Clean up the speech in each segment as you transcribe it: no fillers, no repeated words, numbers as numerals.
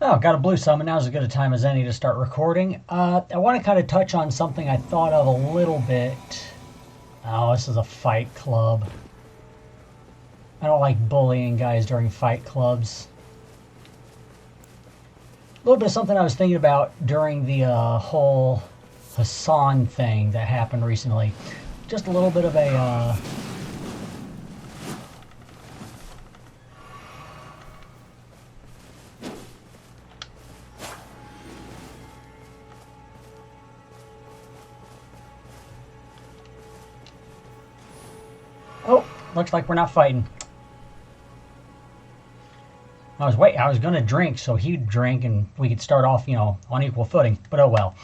Oh, got a blue summon. Now's as good a time as any to start recording. I want to kind of touch on something I thought of a little bit. Oh, this is a fight club. I don't like bullying guys during fight clubs. A little bit of something I was thinking about during the whole Hasan thing that happened recently. Just a little bit of a... Oh, looks like we're not fighting. I was gonna drink so he'd drink and we could start off, on equal footing. But oh well.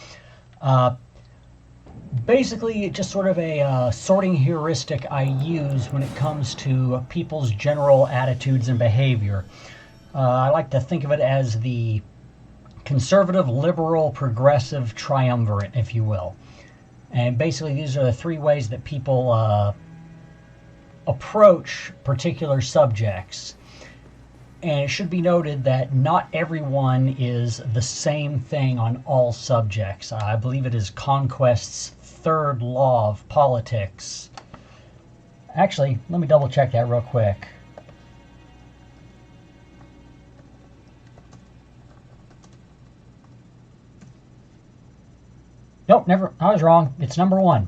Basically, just sort of a sorting heuristic I use when it comes to people's general attitudes and behavior. I like to think of it as the conservative, liberal, progressive triumvirate, if you will. And basically, these are the three ways that people approach particular subjects. And it should be noted that not everyone is the same thing on all subjects. I believe it is Conquest's third law of politics. Actually, let me double check that real quick. Nope, never. I was wrong. It's number 1.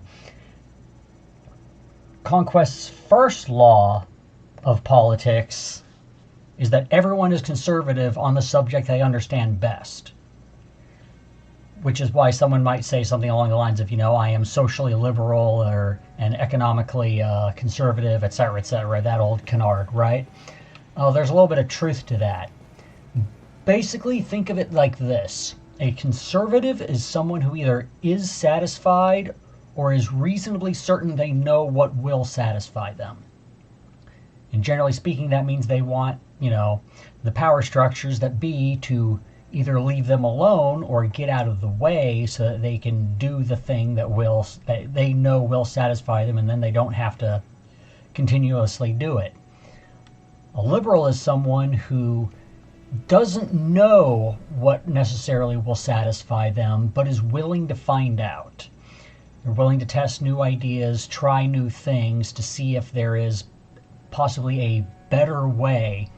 Conquest's first law of politics is that everyone is conservative on the subject they understand best. Which is why someone might say something along the lines of, I am socially liberal and economically conservative, etc., that old canard, right? There's a little bit of truth to that. Basically, think of it like this. A conservative is someone who either is satisfied or is reasonably certain they know what will satisfy them. And generally speaking, that means they want, the power structures that be to either leave them alone or get out of the way so that they can do the thing that they know will satisfy them, and then they don't have to continuously do it. A liberal is someone who doesn't know what necessarily will satisfy them, but is willing to find out. They're willing to test new ideas, try new things to see if there is possibly a better way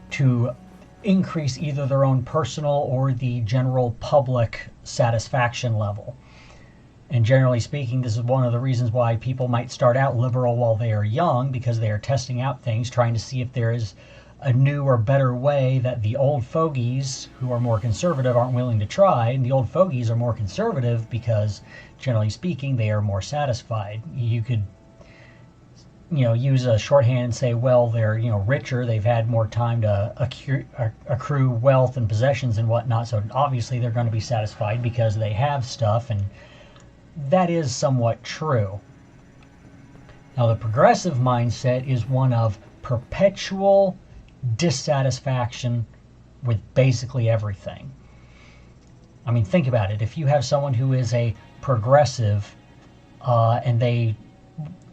to increase either their own personal or the general public satisfaction level. And generally speaking, this is one of the reasons why people might start out liberal while they are young, because they are testing out things, trying to see if there is a new or better way that the old fogies who are more conservative aren't willing to try. And the old fogies are more conservative because, generally speaking, they are more satisfied. You could use a shorthand and say, well, they're, richer, they've had more time to accrue wealth and possessions and whatnot, so obviously they're going to be satisfied because they have stuff, and that is somewhat true. Now, the progressive mindset is one of perpetual dissatisfaction with basically everything. I mean, think about it. If you have someone who is a progressive and they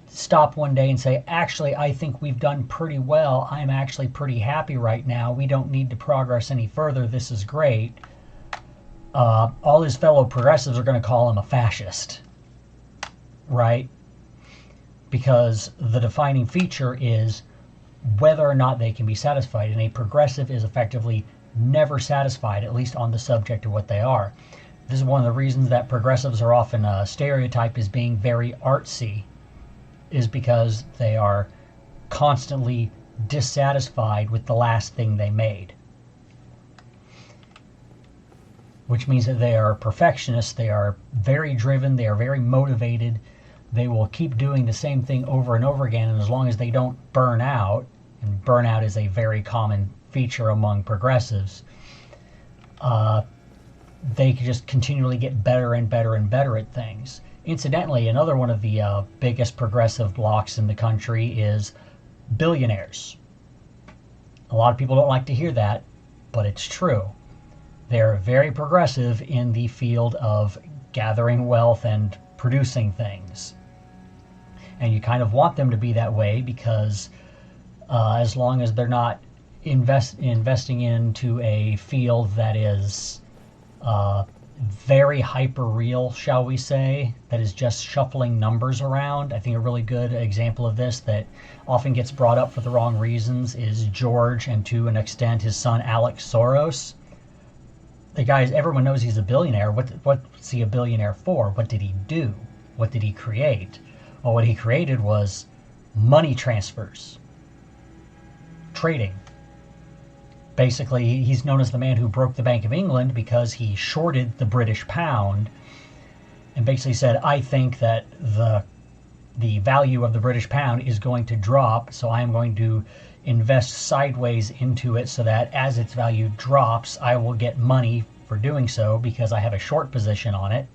stop one day and say, actually, I think we've done pretty well. I'm actually pretty happy right now. We don't need to progress any further. This is great. All his fellow progressives are going to call him a fascist, right? Because the defining feature is whether or not they can be satisfied. And a progressive is effectively never satisfied, at least on the subject of what they are. This is one of the reasons that progressives are often stereotyped as being very artsy, is because they are constantly dissatisfied with the last thing they made. Which means that they are perfectionists, they are very driven, they are very motivated, they will keep doing the same thing over and over again, and as long as they don't burn out, and burnout is a very common feature among progressives, they can just continually get better and better and better at things. Incidentally, another one of the biggest progressive blocks in the country is billionaires. A lot of people don't like to hear that, but it's true. They're very progressive in the field of gathering wealth and producing things. And you kind of want them to be that way because as long as they're not investing into a field that is very hyper-real, shall we say, that is just shuffling numbers around. I think a really good example of this that often gets brought up for the wrong reasons is George, and to an extent his son Alex Soros. The guy, everyone knows he's a billionaire. What's he a billionaire for? What did he do? What did he create? Well, what he created was money transfers, trading. Basically, he's known as the man who broke the Bank of England because he shorted the British pound and basically said, I think that the value of the British pound is going to drop, so I am going to invest sideways into it so that as its value drops, I will get money for doing so because I have a short position on it.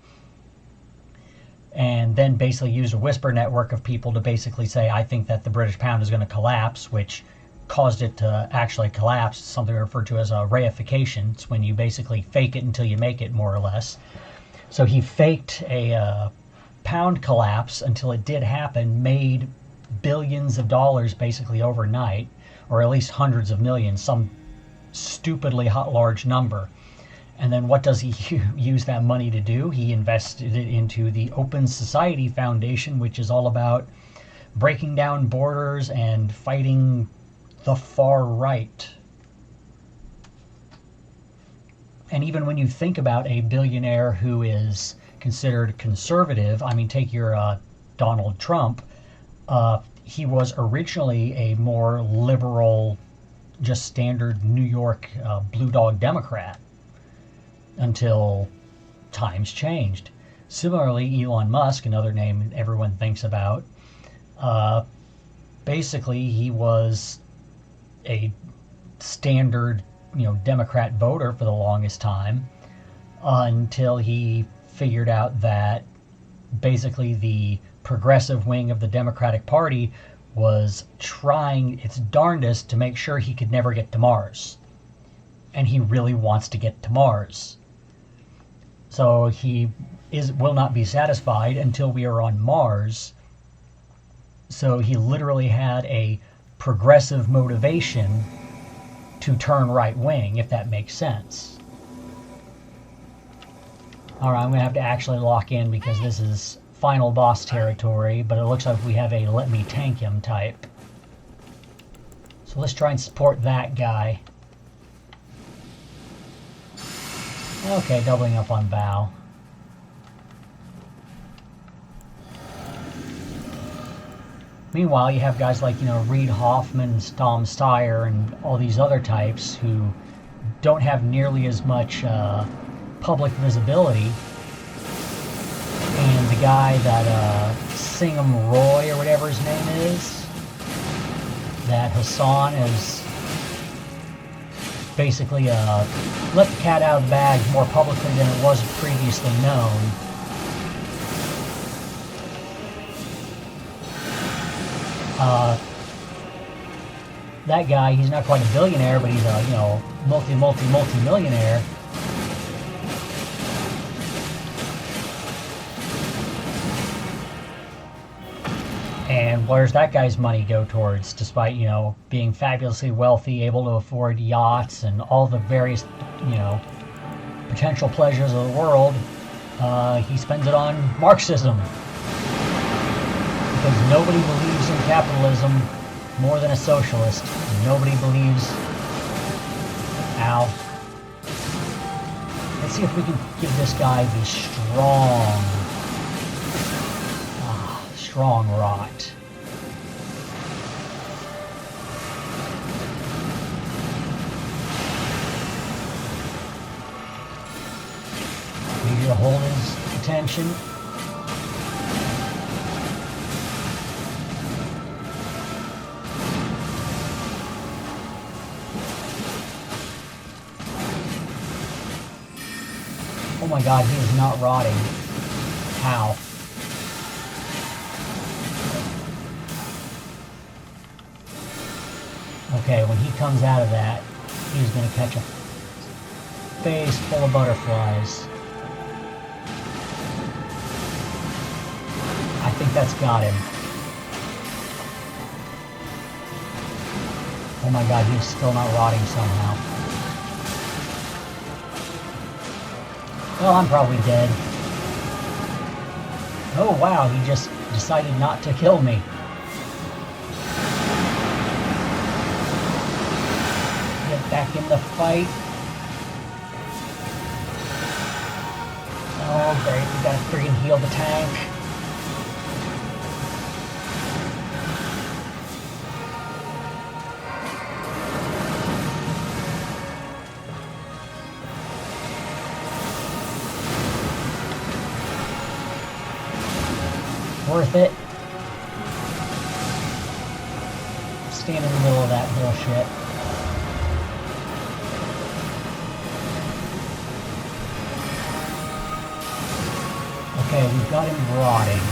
And then basically used a whisper network of people to basically say, I think that the British pound is going to collapse, which caused it to actually collapse, something referred to as a reification. It's when you basically fake it until you make it, more or less. So he faked a pound collapse until it did happen, made billions of dollars basically overnight, or at least hundreds of millions, some stupidly large number. And then what does he use that money to do? He invested it into the Open Society Foundation, which is all about breaking down borders and fighting the far right. And even when you think about a billionaire who is considered conservative, I mean, take your Donald Trump, he was originally a more liberal, just standard New York blue dog Democrat until times changed. Similarly, Elon Musk, another name everyone thinks about, basically he was a standard, Democrat voter for the longest time until he figured out that basically the progressive wing of the Democratic Party was trying its darndest to make sure he could never get to Mars. And he really wants to get to Mars. So he will not be satisfied until we are on Mars. So he literally had a progressive motivation to turn right wing, if that makes sense. Alright, I'm going to have to actually lock in because this is final boss territory, but it looks like we have a let me tank him type. So let's try and support that guy. Okay, doubling up on Val. Meanwhile, you have guys like, Reid Hoffman, Tom Steyer, and all these other types who don't have nearly as much public visibility. And the guy that, Singham Roy, or whatever his name is, that Hasan is basically let the cat out of the bag more publicly than it was previously known. That guy, he's not quite a billionaire, but he's a, multi-millionaire. And where's that guy's money go towards, despite, being fabulously wealthy, able to afford yachts and all the various, potential pleasures of the world? He spends it on Marxism. Because nobody believes in capitalism more than a socialist. And nobody believes... Ow. Let's see if we can give this guy the strong rot. Need to hold his attention. Oh my god, he is not rotting. How? Okay, when he comes out of that, he's going to catch a face full of butterflies. I think that's got him. Oh my god, he is still not rotting somehow. Well, I'm probably dead. Oh wow, he just decided not to kill me. Get back in the fight. Oh great, we gotta freaking heal the tank. Worth it. Stand in the middle of that bullshit. Okay, we've got him rotting.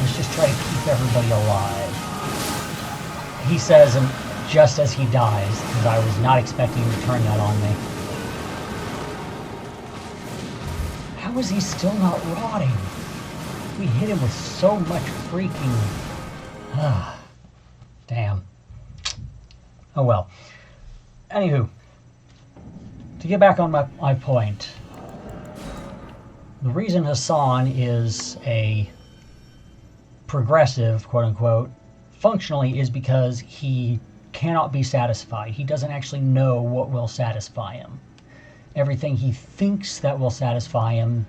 Let's just try to keep everybody alive. He says, just as he dies, because I was not expecting him to turn that on me. How is he still not rotting? We hit him with so much freaking... Damn. Oh well. Anywho, to get back on my point, the reason Hasan is a progressive, quote-unquote, functionally is because he cannot be satisfied. He doesn't actually know what will satisfy him. Everything he thinks that will satisfy him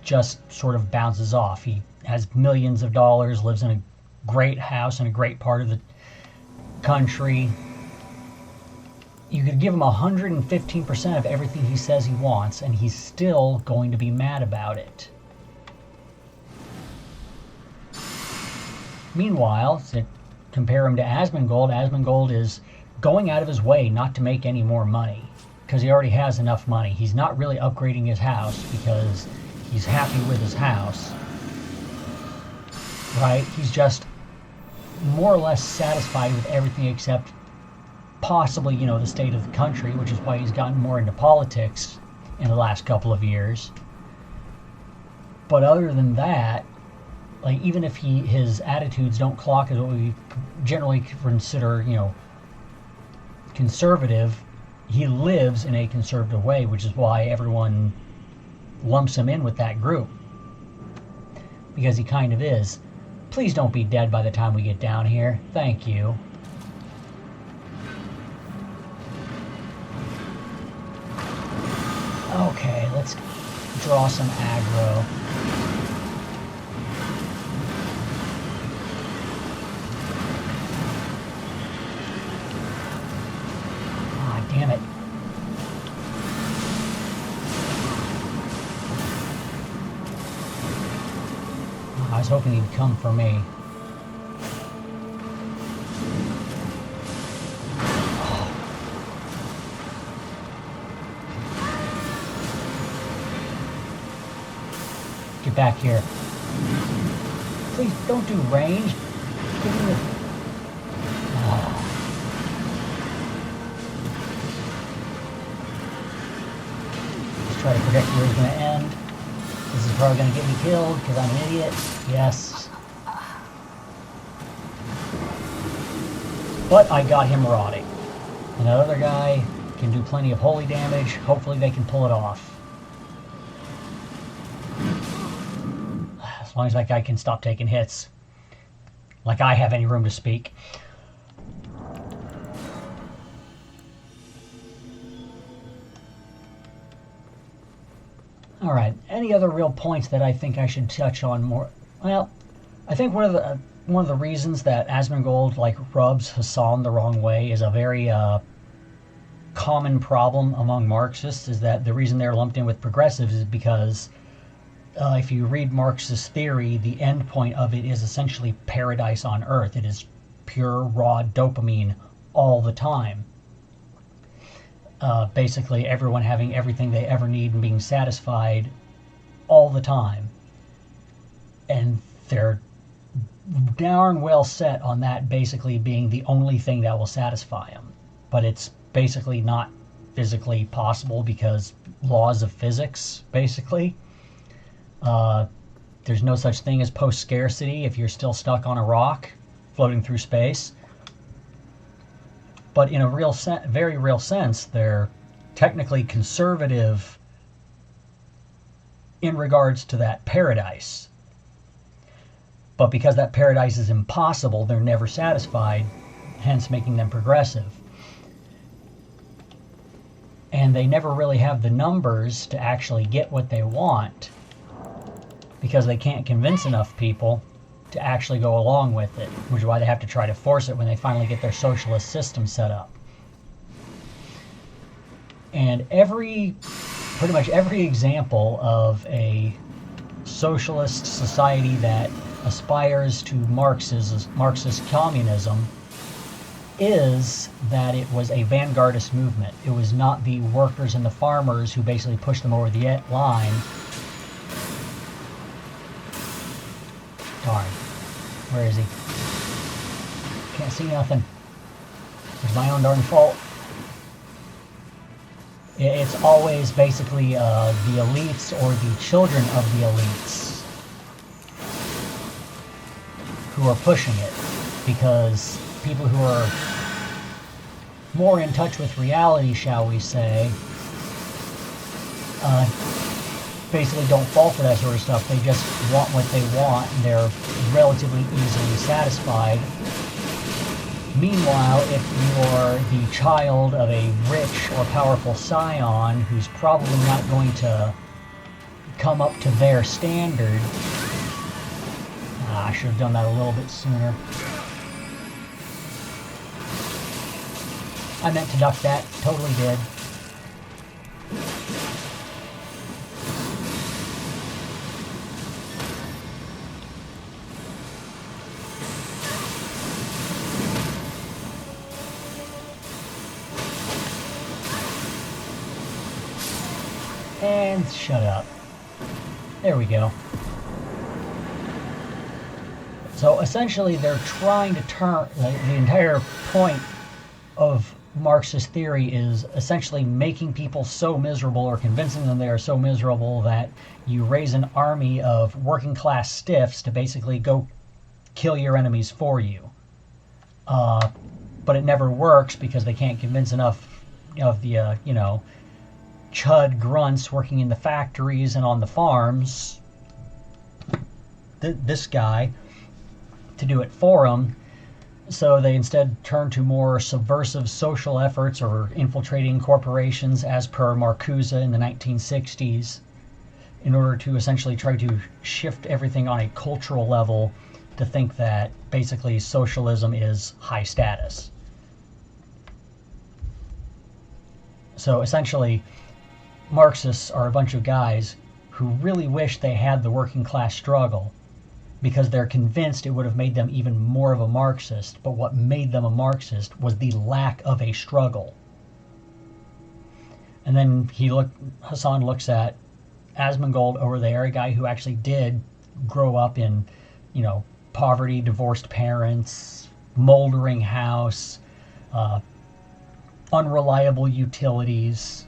just sort of bounces off. He has millions of dollars, lives in a great house in a great part of the country. You could give him 115% of everything he says he wants, and he's still going to be mad about it. Meanwhile, to compare him to Asmangold, Asmangold is going out of his way not to make any more money, because he already has enough money. He's not really upgrading his house because he's happy with his house, right? He's just more or less satisfied with everything except possibly, you know, the state of the country, which is why he's gotten more into politics in the last couple of years. But other than that, like, even if his attitudes don't clock as what we generally consider, you know, conservative, he lives in a conservative way, which is why everyone lumps him in with that group, because he kind of is. Please don't be dead by the time we get down here. Thank you. Okay, let's draw some aggro. Ah, damn it. I was hoping he'd come for me. Get back here. Please don't do range. Give me the... Oh. Let's try to predict where he's going to end. This is probably going to get me killed because I'm an idiot. Yes. But I got him rotting. And that other guy can do plenty of holy damage. Hopefully they can pull it off. As long as that guy can stop taking hits. Like I have any room to speak. Alright, any other real points that I think I should touch on more? Well, I think one of the reasons that Asmongold like rubs Hasan the wrong way is a very common problem among Marxists, is that the reason they're lumped in with progressives is because if you read Marxist theory, the end point of it is essentially paradise on earth. It is pure raw dopamine all the time. Basically everyone having everything they ever need and being satisfied all the time. And they're darn well set on that basically being the only thing that will satisfy them. But it's basically not physically possible because laws of physics, basically. There's no such thing as post-scarcity if you're still stuck on a rock floating through space. But in a very real sense, they're technically conservative in regards to that paradise. But because that paradise is impossible, they're never satisfied, hence making them progressive. And they never really have the numbers to actually get what they want, because they can't convince enough people to actually go along with it, which is why they have to try to force it when they finally get their socialist system set up. And pretty much every example of a socialist society that aspires to Marxist communism is that it was a vanguardist movement. It was not the workers and the farmers who basically pushed them over the line. Darn. Where is he? Can't see nothing. It's my own darn fault. It's always basically the elites or the children of the elites who are pushing it, because people who are more in touch with reality, shall we say, basically don't fall for that sort of stuff. They just want what they want, and they're relatively easily satisfied. Meanwhile, if you're the child of a rich or powerful scion who's probably not going to come up to their standard... I should have done that a little bit sooner. I meant to duck that. Totally did. And shut up. There we go. So essentially they're trying to turn, the entire point of Marxist theory is essentially making people so miserable, or convincing them they are so miserable, that you raise an army of working class stiffs to basically go kill your enemies for you. But it never works because they can't convince enough of the, chud grunts working in the factories and on the farms, this guy, to do it for them. So they instead turn to more subversive social efforts or infiltrating corporations, as per Marcuse in the 1960s, in order to essentially try to shift everything on a cultural level to think that basically socialism is high status. So essentially, Marxists are a bunch of guys who really wish they had the working class struggle, because they're convinced it would have made them even more of a Marxist. But what made them a Marxist was the lack of a struggle. And then Hasan looks at Asmangold over there, a guy who actually did grow up in, poverty, divorced parents, moldering house, unreliable utilities.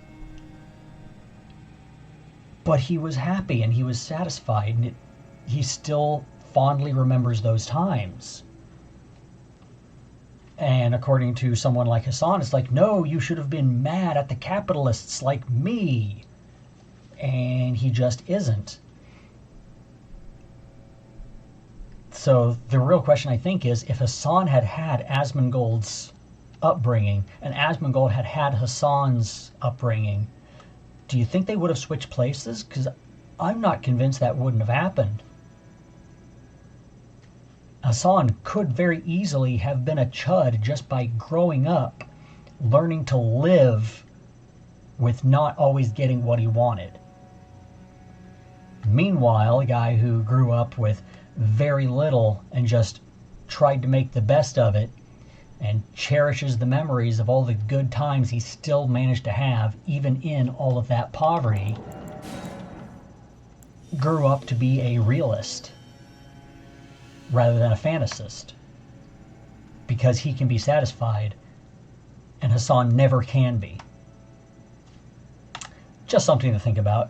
But he was happy and he was satisfied, and he still fondly remembers those times. And according to someone like Hasan, it's like, no, you should have been mad at the capitalists like me. And he just isn't. So the real question, I think, is if Hasan had had Asmongold's upbringing and Asmongold had had Hasan's upbringing, do you think they would have switched places? Because I'm not convinced that wouldn't have happened. Hasan could very easily have been a chud just by growing up, learning to live with not always getting what he wanted. Meanwhile, a guy who grew up with very little and just tried to make the best of it and cherishes the memories of all the good times he still managed to have, even in all of that poverty, grew up to be a realist rather than a fantasist, because he can be satisfied and Hasan never can be. Just something to think about.